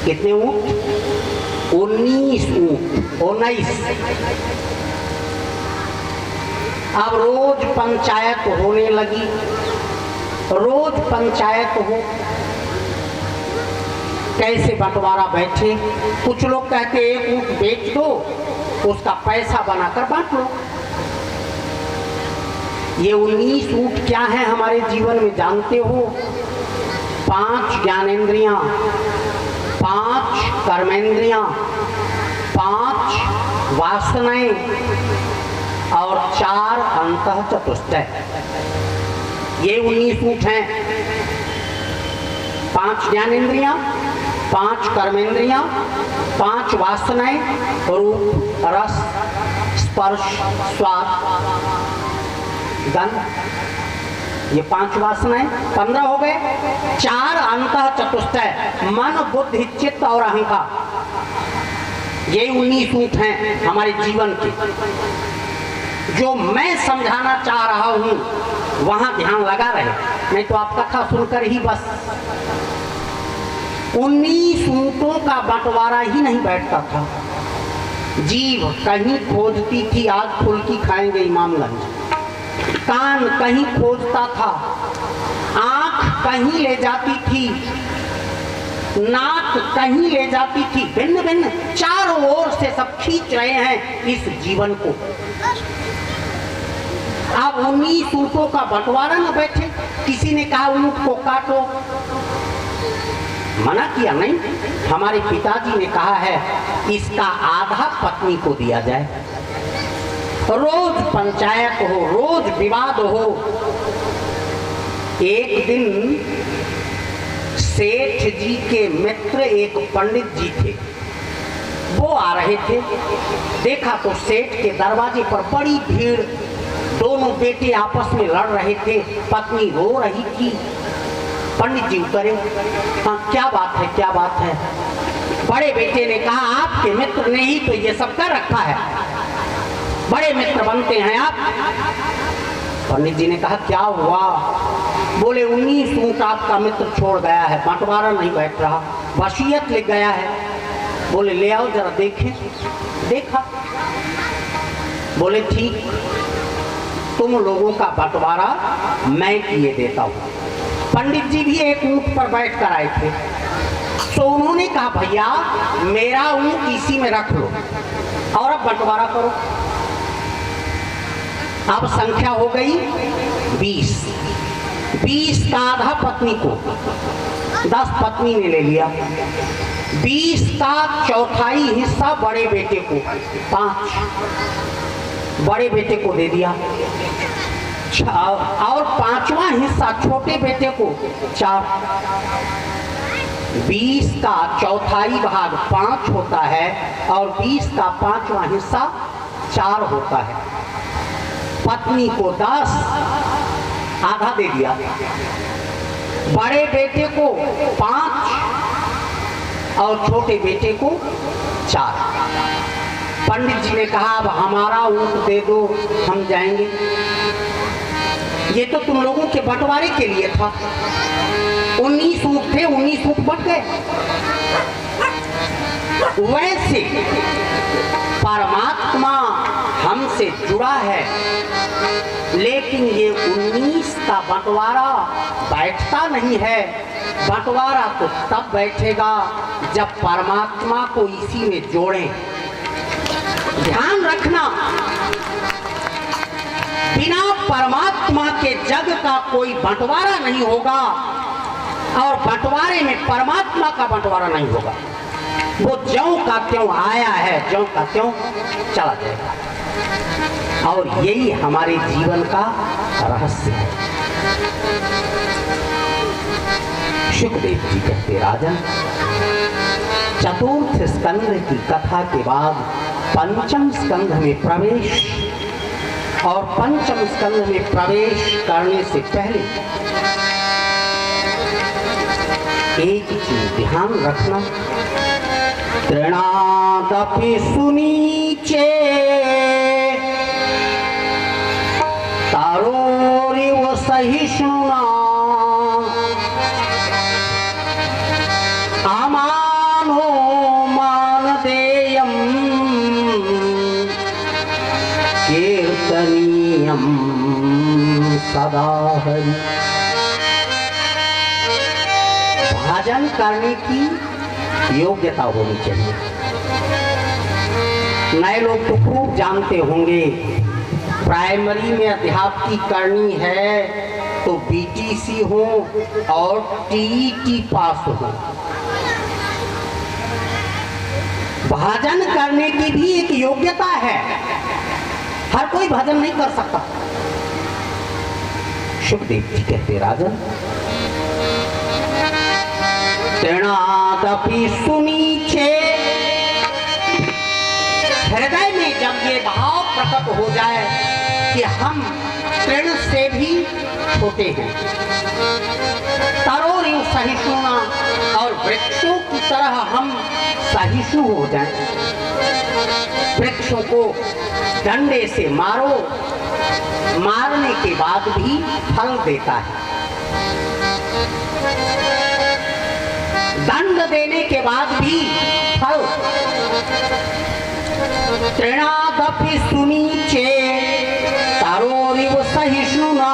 कितने ऊंट? 19 ऊंट, 19। अब रोज पंचायत होने लगी, रोज पंचायत हो, कैसे बंटवारा बैठे। कुछ लोग कहते एक ऊंट बेच दो, उसका पैसा बनाकर बांट लो। ये 19 ऊंट क्या है हमारे जीवन में जानते हो? 5 ज्ञानेंद्रियां, 5 कर्मेंद्रियां, 5 वासनाएं और 4 अंतः चतुष्टय। ये 19 ऊंट हैं। 5 ज्ञानेंद्रियां, 5 कर्मेंद्रियां, 5 वासनाएं, रूप रस स्पर्श स्वाद गंध, ये 5 वासनाएं 15 हो गए। 4 अंतः चतुष्टय, मन बुद्धि चित्त और अहंकार। ये 19 ऊंट हैं हमारे जीवन के। जो मैं समझाना चाह रहा हूं वहां ध्यान लगा रहे, नहीं तो आप कथा सुनकर ही बस। 19 ऊंटों का बंटवारा ही नहीं बैठता था। जीभ कहीं खोजती थी, आज फुल्की खाएंगे इमामगंज। कान कहीं खोजता था, आंख कहीं ले जाती थी, नाक कहीं ले जाती थी। भिन्न भिन्न चारों ओर से सब खींच रहे हैं इस जीवन को। अब 19 ऊंटों का बंटवारा न बैठे। किसी ने कहा ऊंट को काटो, मना किया नहीं। हमारे पिताजी ने कहा है इसका आधा पत्नी को दिया जाए। रोज पंचायत हो, रोज विवाद हो। एक दिन सेठ जी के मित्र एक पंडित जी थे, वो आ रहे थे। देखा तो सेठ के दरवाजे पर बड़ी भीड़, दोनों बेटे आपस में लड़ रहे थे, पत्नी रो रही थी। पंडित जी उतरे, हाँ क्या बात है, क्या बात है? बड़े बेटे ने कहा आपके मित्र ने ही तो ये सब कर रखा है, बड़े मित्र बनते हैं आप। पंडित जी ने कहा क्या हुआ? बोले 19 ऊंट आपका मित्र छोड़ गया है, बंटवारा नहीं बैठ रहा, वसीयत लिख गया है। बोले ले आओ जरा देखें। देखा, बोले ठीक, तुम लोगों का बंटवारा मैं किए देता हूं। पंडित जी भी एक ऊंट पर बैठ कर आए थे, तो उन्होंने कहा भैया मेरा ऊंट इसी में रख लो और अब बंटवारा करो। अब संख्या हो गई 20। 20 का आधा पत्नी को, 10 पत्नी ने ले लिया। 20 का चौथाई हिस्सा बड़े बेटे को, 5 बड़े बेटे को दे दिया, और 5वां हिस्सा छोटे बेटे को, 4। 20 का चौथाई भाग 5 होता है और 20 का 5वां हिस्सा 4 होता है। पत्नी को 10, आधा दे दिया। बड़े बेटे को 5 और छोटे बेटे को 4। पंडित जी ने कहा अब हमारा ऊंट दे दो, हम जाएंगे। ये तो तुम लोगों के बंटवारे के लिए था। 19 ऊंट थे, 19 ऊंट बंट गए। वैसे परमात्मा हमसे जुड़ा है, लेकिन ये 19 का बंटवारा बैठता नहीं है। बंटवारा तो तब बैठेगा जब परमात्मा को इसी में जोड़ें। ध्यान रखना, बिना परमात्मा के जग का कोई बंटवारा नहीं होगा और बंटवारे में परमात्मा का बंटवारा नहीं होगा। वो ज्यों का त्यों आया है, ज्यों का त्यों चला जाएगा। और यही हमारे जीवन का रहस्य है। शुकदेव जी कहते राजन, चतुर्थ स्कंध की कथा के बाद पंचम स्कंध में प्रवेश, और पंचम स्कंध में प्रवेश करने से पहले एक चीज ध्यान रखना, तृणादपि सुनीचे तारोरिव सहिष्णुना अमानो कीर्तनीयम सदा हरि। भजन करने की योग्यता होनी चाहिए। नए लोग तो खूब जानते होंगे, प्राइमरी में अध्यापकी करनी है तो बीटीसी हो और टीईटी पास हो। भजन करने की भी एक योग्यता है, हर कोई भजन नहीं कर सकता। सुखदेव जी कहते राजन, तृणादपि सुनीचे, हृदय में जब ये भाव प्रकट हो जाए कि हम तृण से भी छोटे हैं, तरोरिव सहिष्णुना, और वृक्षों की तरह हम सहिष्णु हो जाएं। वृक्षों को डंडे से मारो, मारने के बाद भी फल देता है। दंड देने के बाद भी फल। तृणादपि सुनीचे तरोरिव सहिष्णुना,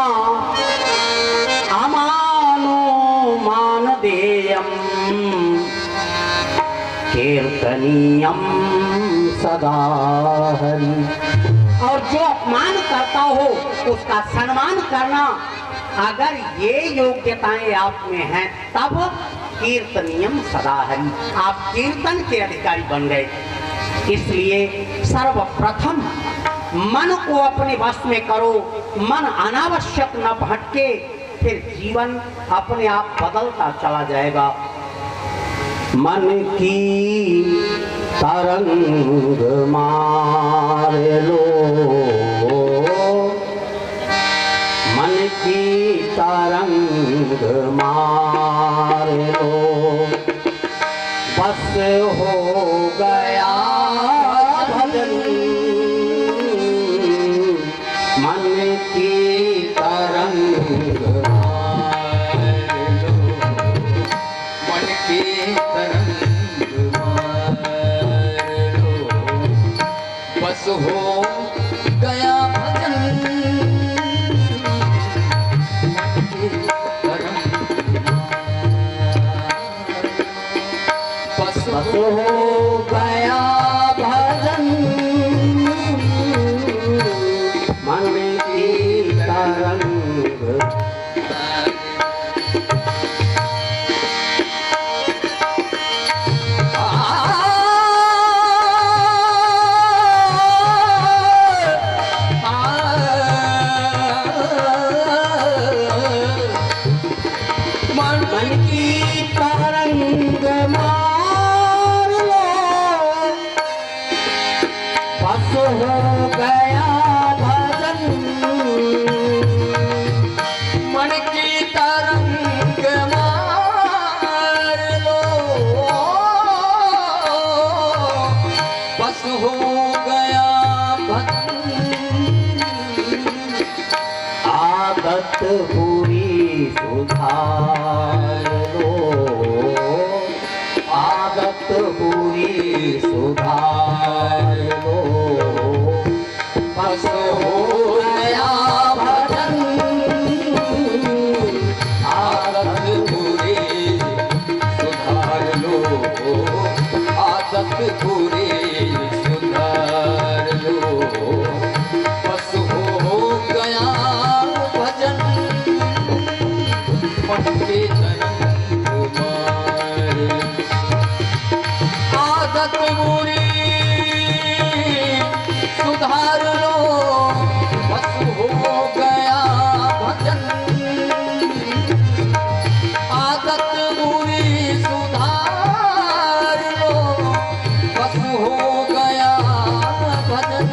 अमानो मानदेयम् कीर्तनीयम सदा हरि। और जो अपमान करता हो उसका सम्मान करना, अगर ये योग्यताएं आप में हैं तब कीर्तनीयम सदा हरि, आप कीर्तन के अधिकारी बन गए। इसलिए सर्वप्रथम मन को अपने वश में करो, मन अनावश्यक न भटके, फिर जीवन अपने आप बदलता चला जाएगा। मन की तरंग मार लो, मन की तरंग मार लो, बस हो गया भजन, मन की तरंग मार लो, मन की तरंग मार लो, बस हो गया भजन, मन की तरंग बस हो गया भजन, मन की तरंग। मन की तरंग मार लो, बस हो गया भजन, मन की तरंग मार लो, बस हो गया भजन, आदत बुरी सुधार लो, आदत बुरी सुधार लो, बस हो गया भजन, आदत बुरी सुधार लो, आदत बुरी सुधार लो, बस हो गया भजन, मन की तरंग मार। आदत बुरी सुधार लो, बस हो गया भजन, आदत बुरी सुधार लो, बस हो गया भजन,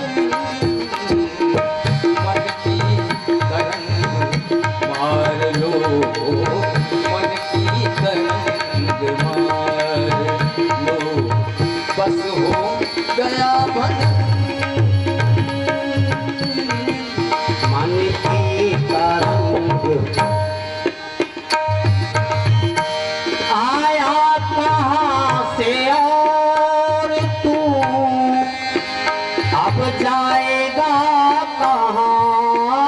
मन की तरंग मार लो, मन की तरंग मार लो, बस हो गया भजन, मन की तरंग। आया कहाँ से और तू, अब जाएगा कहाँ,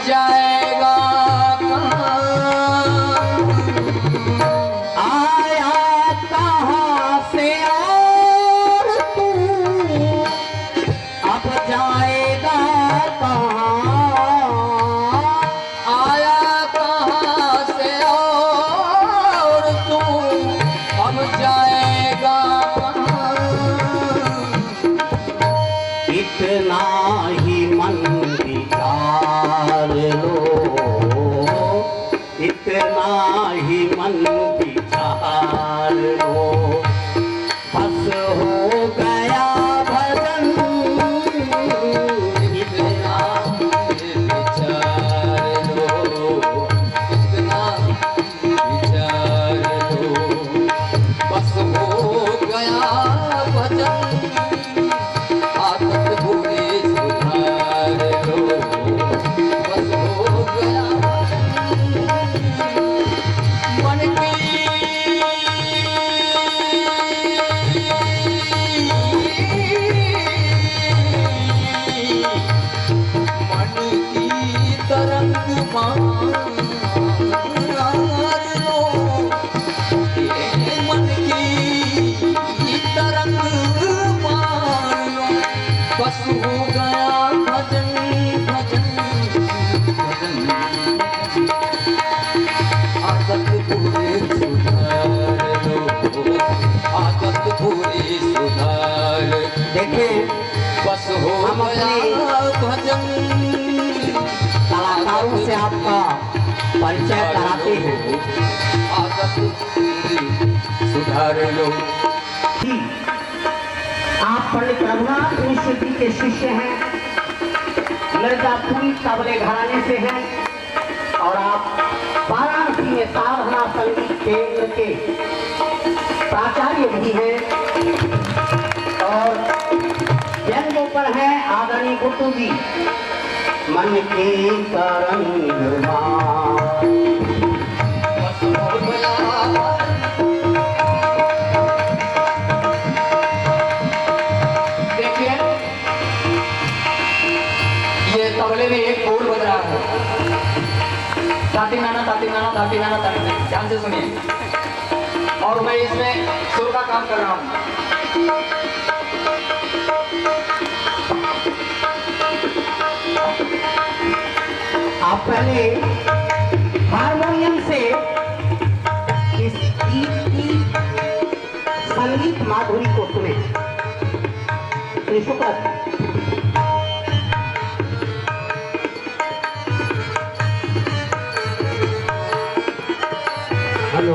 जाएगा आया कहाँ से और तू अब जाएगा कहाँ आया कहाँ से और तू अब जाएगा कहाँ इतना ही मन विचार लो इतना ही मन विचार लो बस हो गया भजन इतना विचार लो इतना विचार लो बस हो गया भजन आदत बुरी सुधार लो बस हो गया मन की तरंग मार लो मन की तरंग मार लो बस हो गया भजन भजन भजन आदत पूरे सुधार लो आदत पूरी सुधार देखिए बस हो हम गया भजन कलाकारों से आपका परिचय कराते हैं आदत पूरी सुधार लो आप पंडित रघुनाथ मिश्र जी के शिष्य हैं मिर्जापुरी तबले घराने से हैं और आप वाराणसी में साधना संगीत केंद्र के प्राचार्य भी हैं और व्यंगों पर हैं आदरणीय गुड्डू जी मन की तरंग मार बस हो गया देखिए ये तबले में एक बोल बज रहा है ताती नाना ताती नाना ताती नाना ताती नाना ध्यान से सुनिए और मैं इसमें सुर का काम कर रहा हूँ आप पहले हारमोनियम से इस गीत की संगीत माधुरी को सुने श्री शुक्र हेलो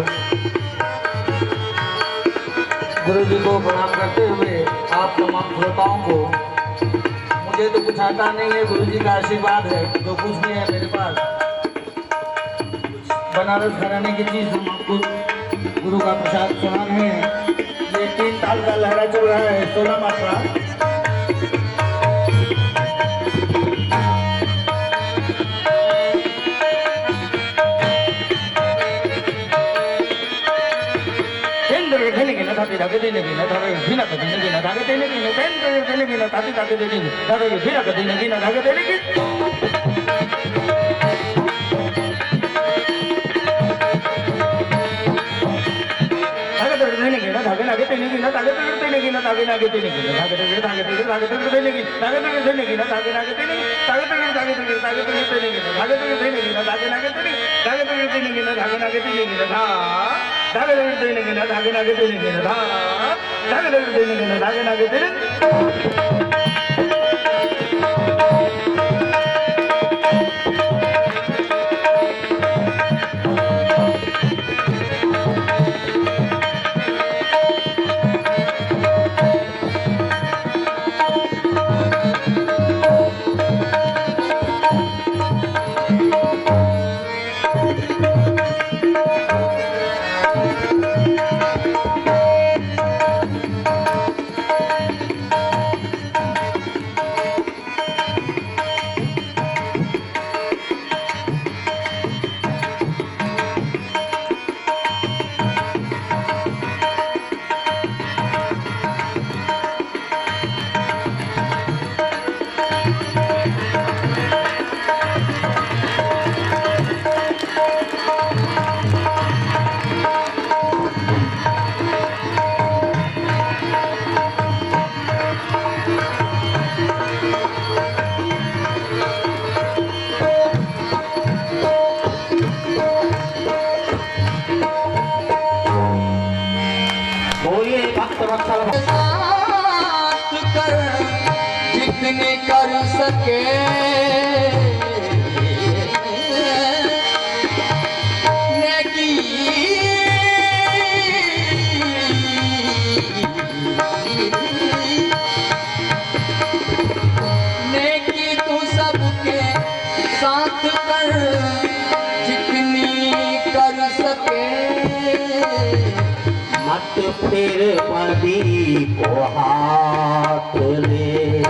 गुरु जी को प्रणाम करते हुए आप तमाम श्रोताओं को मुझे तो कुछ आता नहीं है गुरु जी का आशीर्वाद है जो कुछ भी है मेरे पास बनारस घराने की चीज हम आपको गुरु का प्रसाद सुना रहे हैं ये 3 ताल का लहरा चल रहा है 16 मात्रा ताती ताती देने की ना धागे बिना कभी नहीं ना धागे देने की ना देने की ना ताती ताती देने की धागे बिना कभी नहीं ना धागे देने की धागे देने की ना धागे नागे देने की ना धागे देने की ना धागे नागे देने की ना धागे देने की धागे देने की धागे देने की ना धागे नागे देने की धागे देने की धागे देने की धागे देने की ना धागे देने की ना धागे नागे देने की धागे देने की ना धागे नागे देने की ना धागे देने की ना धागे नागे देने की ना धागे देने की ना धागे नागे देने सके नेकी तू सबके साथ कर जितनी कर सके। मत फिर बदी को हाथ ले,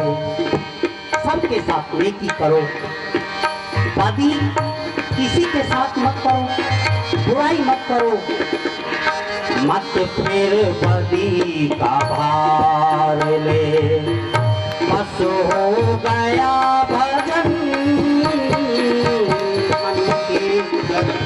सबके साथ नेकी करो, बदी किसी के साथ मत करो, बुराई मत करो। मत फिर बदी का भार ले, बस हो गया भजन मन की गति।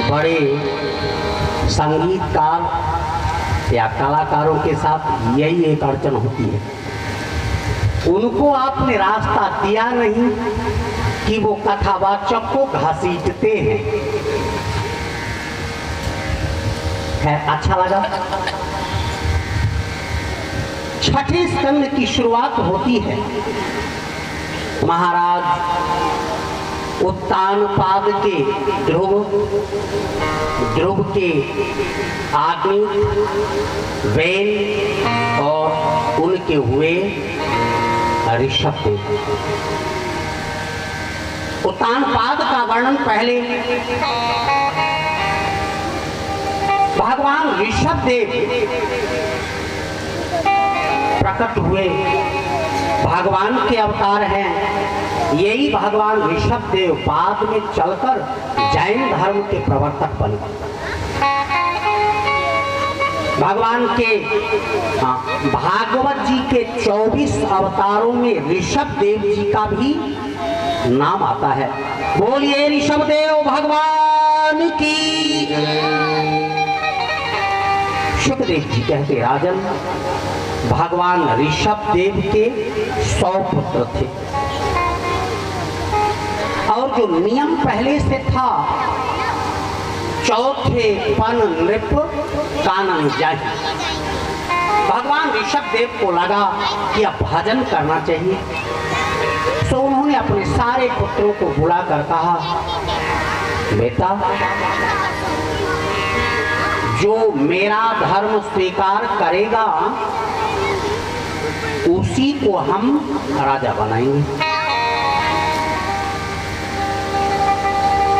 बड़े संगीतकार या कलाकारों के साथ यही एक अड़चन होती है, उनको आपने रास्ता दिया नहीं कि वो कथावाचक को घसीटते हैं। खैर अच्छा लगा। छठे स्कंद की शुरुआत होती है महाराज उत्तानपाद के ध्रुव के आदमी वेन और उनके हुए ऋषभ देव। उत्तानपाद का वर्णन पहले भगवान ऋषभ देव प्रकट हुए, भगवान के अवतार हैं। यही भगवान ऋषभ देव बाद में चलकर जैन धर्म के प्रवर्तक बने। भगवान के भागवत जी के 24 अवतारों में ऋषभ देव जी का भी नाम आता है। बोलिए ऋषभ देव भगवान की। सुखदेव जी कहते राजन भगवान ऋषभ देव के 100 पुत्र थे और जो नियम पहले से था चौथे पन नृप कानन जाहि। भगवान ऋषभ देव को लगा कि अब भजन करना चाहिए, तो उन्होंने अपने सारे पुत्रों को बुलाकर कहा, बेटा जो मेरा धर्म स्वीकार करेगा उसी को हम राजा बनाएंगे,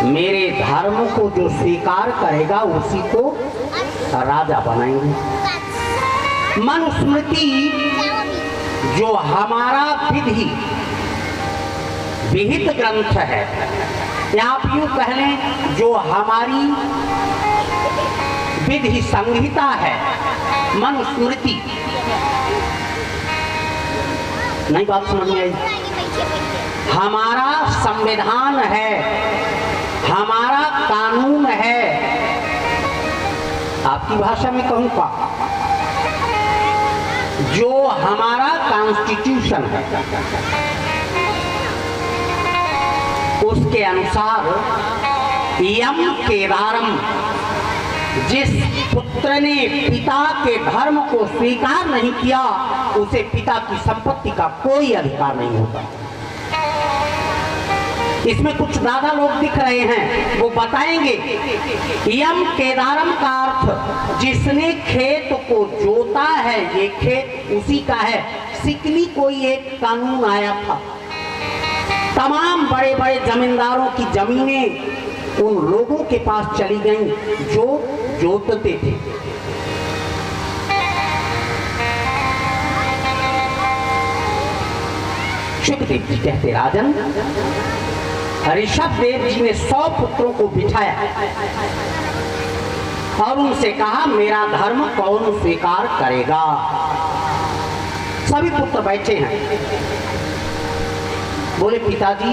मेरे धर्म को जो स्वीकार करेगा उसी को राजा बनाएंगे। मनुस्मृति जो हमारा विहित ग्रंथ है, या आप यूं कह लें जो हमारी विधि संहिता है, मनुस्मृति। नहीं बात समझ में आई? हमारा संविधान है, हमारा कानून है। आपकी भाषा में कहूं का जो हमारा कॉन्स्टिट्यूशन है उसके अनुसार यम केदारम, जिस पुत्र ने पिता के धर्म को स्वीकार नहीं किया उसे पिता की संपत्ति का कोई अधिकार नहीं होता। इसमें कुछ दादा लोग दिख रहे हैं, वो बताएंगे यम केदारम का अर्थ जिसने खेत को जोता है, ये खेत उसी का है। सिकली कोई एक कानून आया था, तमाम बड़े बड़े जमींदारों की जमीनें उन लोगों के पास चली गईं जो जोतते थे। सुखदेव जी कहते, राजन, ऋषभ देव जी ने 100 पुत्रों को बिठाया और उनसे कहा, मेरा धर्म कौन स्वीकार करेगा। सभी पुत्र बैठे हैं। बोले, पिताजी,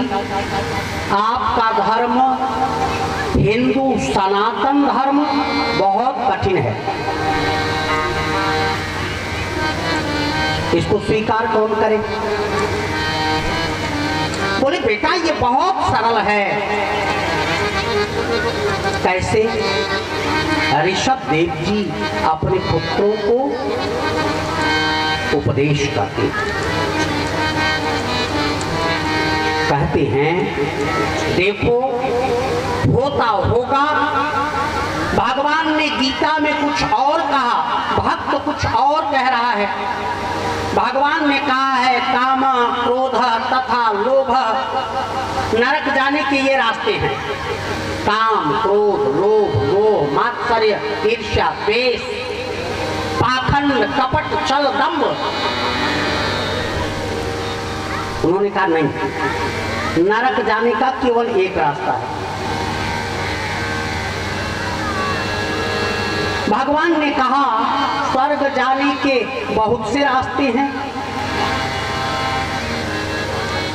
आपका धर्म हिंदू सनातन धर्म बहुत कठिन है, इसको स्वीकार कौन करे। बोले, बेटा, ये बहुत सरल है। कैसे? ऋषभ देव जी अपने पुत्रों को उपदेश करते, कहते हैं, देखो, होता होगा। भगवान ने गीता में कुछ और कहा, भक्त कुछ और कह रहा है। भगवान ने कहा है, काम, क्रोध तथा लोभ नरक जाने के ये रास्ते हैं। काम, क्रोध, लोभ, मोह, मात्सर्य, ईर्ष्या, द्वेष, पाखंड, कपट, छल, दंभ। उन्होंने कहा, नहीं, नरक जाने का केवल एक रास्ता है। भगवान ने कहा, स्वर्ग जाने के बहुत से रास्ते हैं।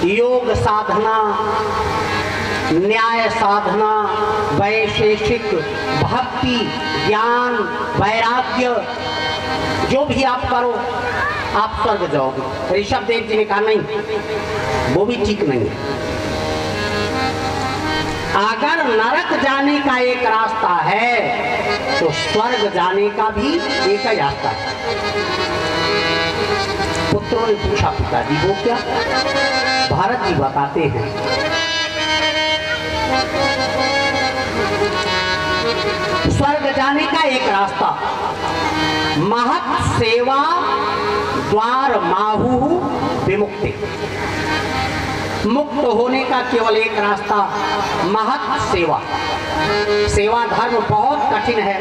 योग साधना, न्याय साधना, वैशेषिक, भक्ति, ज्ञान, वैराग्य, जो भी आप करो आप स्वर्ग जाओगे। ऋषभ देव जी ने कहा, नहीं, वो भी ठीक नहीं है। अगर नरक जाने का एक रास्ता है तो स्वर्ग जाने का भी एक ही रास्ता है। पुत्रों ने पूछा, पिताजी वो क्या? भारत जी बताते हैं, स्वर्ग जाने का एक रास्ता, महत् सेवा द्वार माहु विमुक्ति। मुक्त होने का केवल एक रास्ता, महत् सेवा। सेवा धर्म बहुत कठिन है,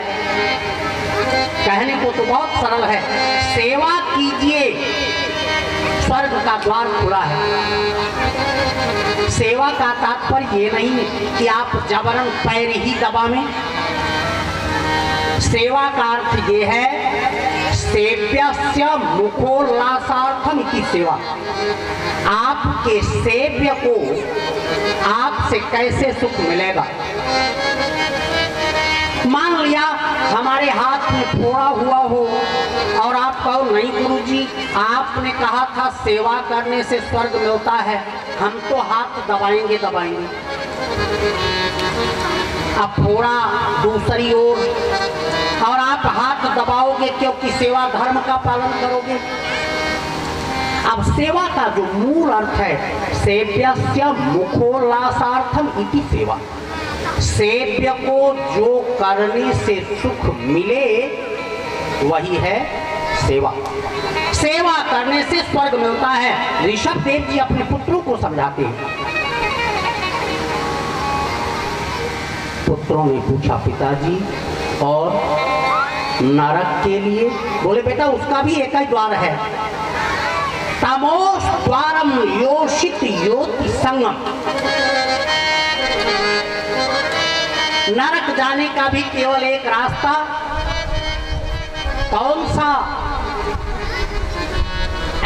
कहने को तो बहुत सरल है। सेवा कीजिए, स्वर्ग का द्वार खुला है। सेवा का तात्पर्य ये नहीं कि आप जबरन पैर ही दबावें। सेवा का अर्थ ये है, सेव्यस्य मुखोल्लासार्थम इति सेवा। आपके सेव्य को आपसे कैसे सुख मिलेगा। मान लिया हमारे हाथ में फोड़ा हुआ हो और आप कहो, नहीं गुरुजी, आपने कहा था सेवा करने से स्वर्ग मिलता है, हम तो हाथ दबाएंगे। अब फोड़ा दूसरी ओर और आप हाथ दबाओगे क्योंकि सेवा धर्म का पालन करोगे। अब सेवा का जो मूल अर्थ है, सेव्यस्य मुखोल्लासार्थम इति सेवा। सेव्य को जो करने से सुख मिले वही है सेवा। सेवा करने से स्वर्ग मिलता है। ऋषभ देव जी अपने पुत्रों को समझाते हैं। पुत्रों ने पूछा, पिताजी, और नरक के लिए? बोले, बेटा, उसका भी एक ही द्वार है, तमोस द्वारम योषित योति संगम। नरक जाने का भी केवल एक रास्ता, कौन सा?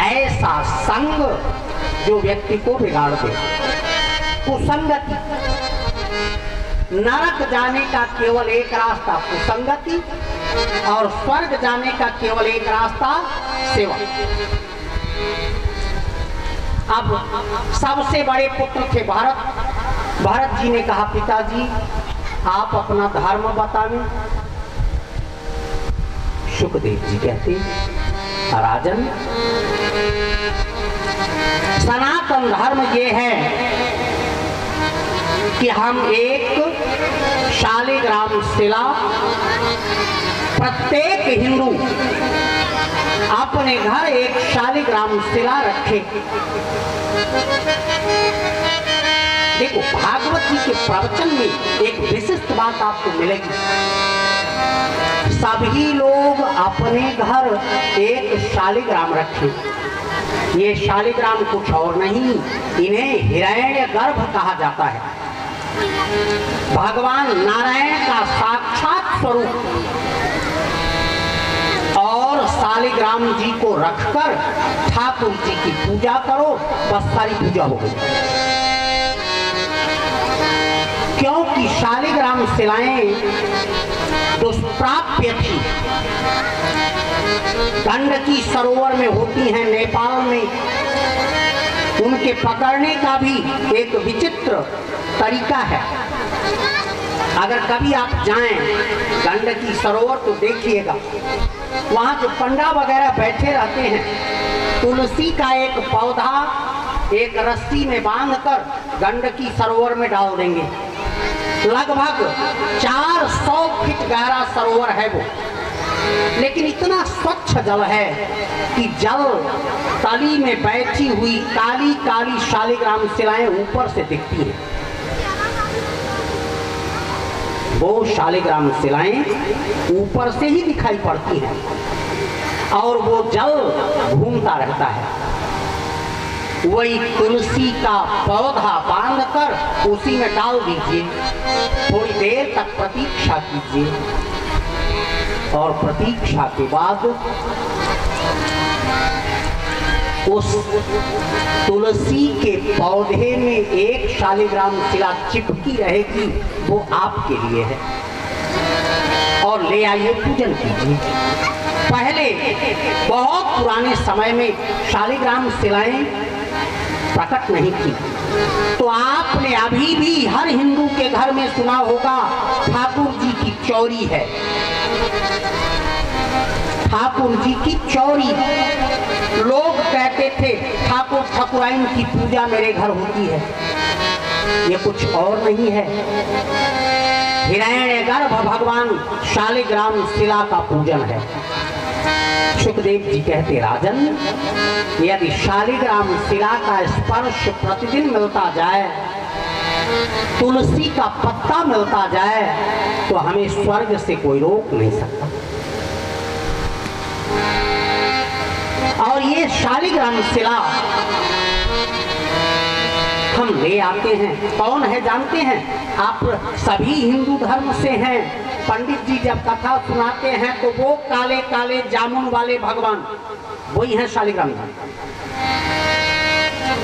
ऐसा संग जो व्यक्ति को बिगाड़ दे, कुसंगति। नरक जाने का केवल एक रास्ता कुसंगति और स्वर्ग जाने का केवल एक रास्ता सेवा। अब सबसे बड़े पुत्र थे भरत। भरत जी ने कहा, पिताजी आप अपना धर्म बतावें। सुखदेव जी कहते, राजन सनातन धर्म ये है कि हम एक शालिग्राम शिला, प्रत्येक हिंदू अपने घर एक शालिग्राम शिला रखे। देखो भागवत जी के प्रवचन में एक विशिष्ट बात आपको मिलेगी। सभी लोग अपने घर एक शालिग्राम रखें। ये शालिग्राम कुछ और नहीं, इन्हें हिरण्यगर्भ कहा जाता है। भगवान नारायण का साक्षात स्वरूप। और शालिग्राम जी को रखकर ठाकुर जी की पूजा करो, बस सारी पूजा हो गई। क्योंकि शालिग्राम शिलाएं दुष्प्राप्य थी। गंडकी सरोवर में होती हैं नेपाल में। उनके पकड़ने का भी एक विचित्र तरीका है। अगर कभी आप जाएं गंडकी सरोवर तो देखिएगा, वहां जो पंडा वगैरह बैठे रहते हैं, तुलसी का एक पौधा एक रस्सी में बांधकर गंडकी सरोवर में डाल देंगे। लगभग 400 फीट गहरा सरोवर है वो, लेकिन इतना स्वच्छ जल है कि जल तली में बैठी हुई काली काली शालिग्राम शिलाएं ऊपर से दिखती हैं। वो शालिग्राम शिलाएं ऊपर से ही दिखाई पड़ती हैं और वो जल घूमता रहता है। वही तुलसी का पौधा बांधकर उसी में डाल दीजिए, थोड़ी देर तक प्रतीक्षा कीजिए और प्रतीक्षा के बाद उस तुलसी के पौधे में एक शालिग्राम शिला चिपकी रहेगी, वो आपके लिए है। और ले आइए, पूजन कीजिए। पहले बहुत पुराने समय में शालिग्राम शिलाएं प्रकट नहीं थी, तो आपने अभी भी हर हिंदू के घर में सुना होगा ठाकुर जी की चौरी है। ठाकुर जी की चौरी, लोग कहते थे ठाकुर ठाकुराइन की पूजा मेरे घर होती है। ये कुछ और नहीं है, हिरण्यगर्भ भगवान शालिग्राम शिला का पूजन है। सुखदेव जी कहते, राजन यदि शालिग्राम शिला का स्पर्श प्रतिदिन मिलता जाए, तुलसी का पत्ता मिलता जाए, तो हमें स्वर्ग से कोई रोक नहीं सकता। और ये शालिग्राम शिला हम ले आते हैं। कौन है जानते हैं? आप सभी हिंदू धर्म से हैं। पंडित जी जब कथा सुनाते हैं तो वो काले काले जामुन वाले भगवान वही हैं शालिग्राम जी,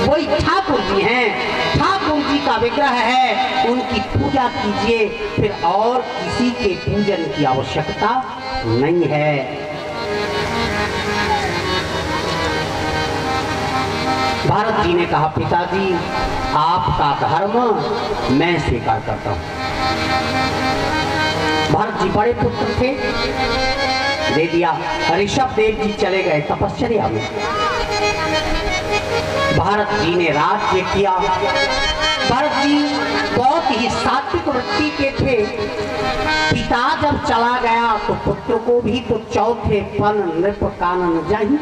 वही ठाकुर जी हैं। ठाकुर जी का विग्रह है, उनकी पूजा कीजिए, फिर और किसी के पूजन की आवश्यकता नहीं है। भारत जी ने कहा, पिताजी आपका धर्म मैं स्वीकार करता हूं। भरत जी बड़े पुत्र थे, दे दिया। ऋषभ देव जी चले गए तपस्या में। भारत जी ने राज्य किया। भरत जी बहुत ही सात्विक वृत्ति के थे। पिता जब चला गया तो पुत्र को भी तो चौथे पन नृप कानन जाहि।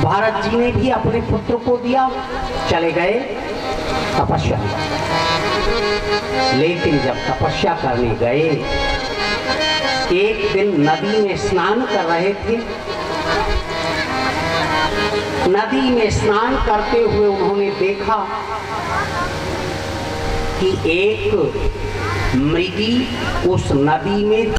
भारत जी ने भी अपने पुत्र को दिया, चले गए तपस्या। लेकिन जब तपस्या करने गए, एक दिन नदी में स्नान कर रहे थे। नदी में स्नान करते हुए उन्होंने देखा कि एक मृगी उस नदी में